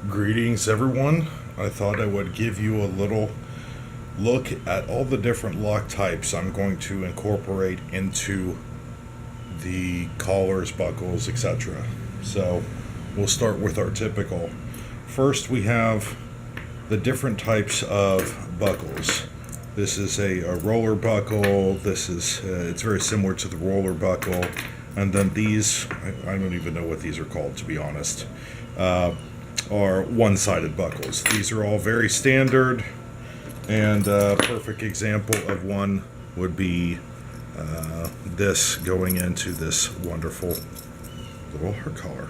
Greetings, everyone. I thought I would give you a little look at all the different lock types I'm going to incorporate into the collars, buckles, etc. So we'll start with our typical. First, we have the different types of buckles. This is a roller buckle. This is it's very similar to the roller buckle, and then these I don't even know what these are called, to be honest. Are one-sided buckles. These are all very standard, and a perfect example of one would be this going into this wonderful little heart collar.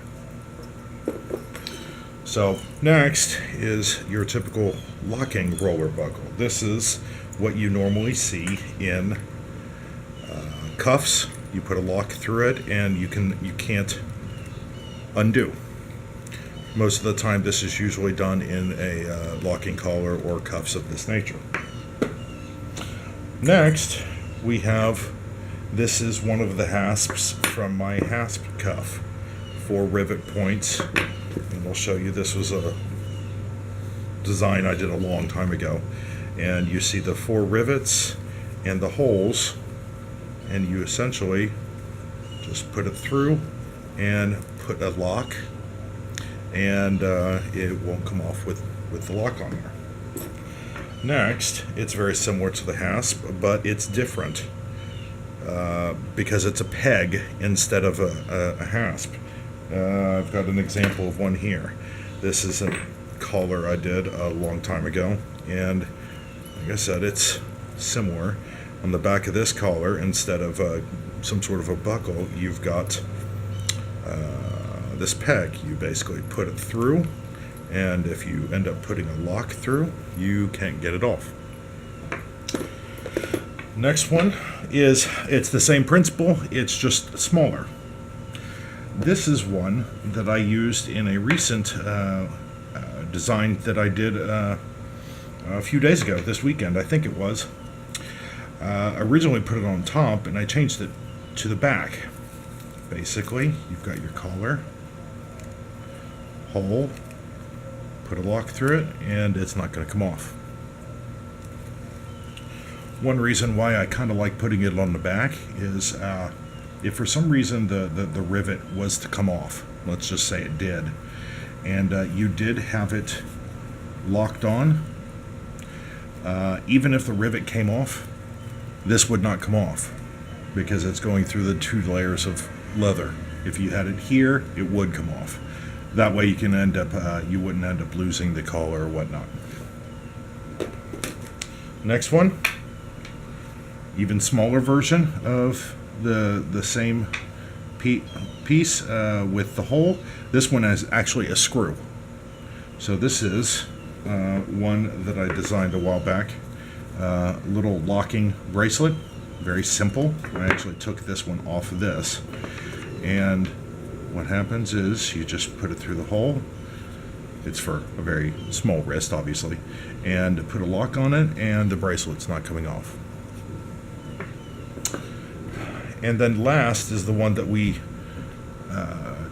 So next is your typical locking roller buckle. This is what you normally see in cuffs. You put a lock through it, and you can't undo. Most of the time, this is usually done in a locking collar or cuffs of this nature. Next, we have, this is one of the hasps from my hasp cuff, 4 rivet points, and I'll show you. This was a design I did a long time ago, and you see the 4 rivets and the holes, and you essentially just put it through and put a lock, and it won't come off with the lock on there. Next, it's very similar to the hasp, but it's different because it's a peg instead of a hasp. I've got an example of one here. This is a collar I did a long time ago, and like I said, it's similar. On the back of this collar, instead of some sort of a buckle, you've got this peg. You basically put it through, and if you end up putting a lock through, you can't get it off. Next one is, it's the same principle, it's just smaller. This is one that I used in a recent design that I did a few days ago, this weekend I think it was. Originally put it on top, and I changed it to the back. Basically, you've got your collar, hole, put a lock through it, and it's not going to come off. One reason why I kind of like putting it on the back is if for some reason the rivet was to come off, let's just say it did, and you did have it locked on, even if the rivet came off, this would not come off because it's going through the 2 layers of leather. If you had it here, it would come off. That way you can end up, you wouldn't end up losing the collar or whatnot. Next one, even smaller version of the same piece with the hole. This one is actually a screw. So this is one that I designed a while back. Little locking bracelet, very simple. I actually took this one off of this, and what happens is you just put it through the hole. It's for a very small wrist, obviously, and put a lock on it, and the bracelet's not coming off. And then last is the one that we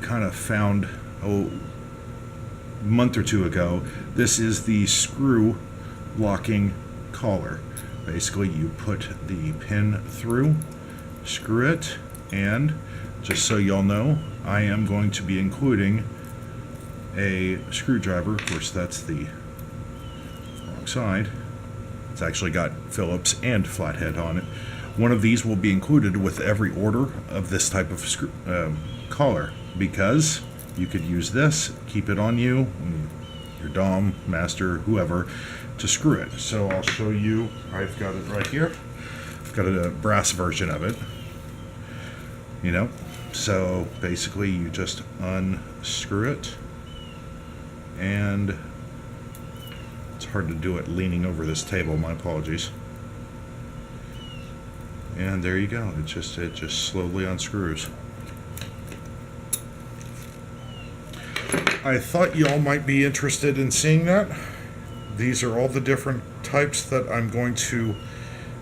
kind of found a month or 2 ago. This is the screw locking collar. Basically, you put the pin through, screw it, and just so y'all know, I am going to be including a screwdriver. Of course, that's the wrong side. It's actually got Phillips and flathead on it. One of these will be included with every order of this type of collar, because you could use this, keep it on you, your dom, master, whoever, to screw it. So I'll show you. I've got it right here. I've got a brass version of it. You know, so basically you just unscrew it, and it's hard to do it leaning over this table, my apologies. And there you go. It just slowly unscrews. I thought y'all might be interested in seeing that. These are all the different types that I'm going to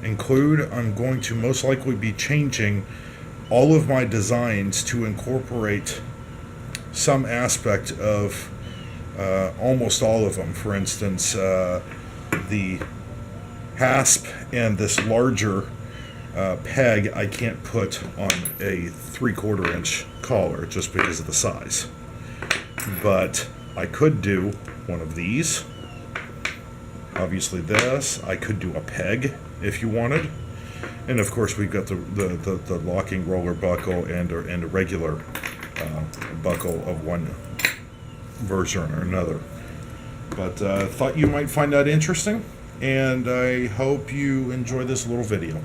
include. I'm going to most likely be changing all of my designs to incorporate some aspect of almost all of them. For instance, the hasp and this larger peg I can't put on a 3/4 inch collar just because of the size. But I could do one of these. Obviously this. I could do a peg if you wanted. And of course we've got the locking roller buckle and a regular buckle of one version or another. But thought you might find that interesting, and I hope you enjoy this little video.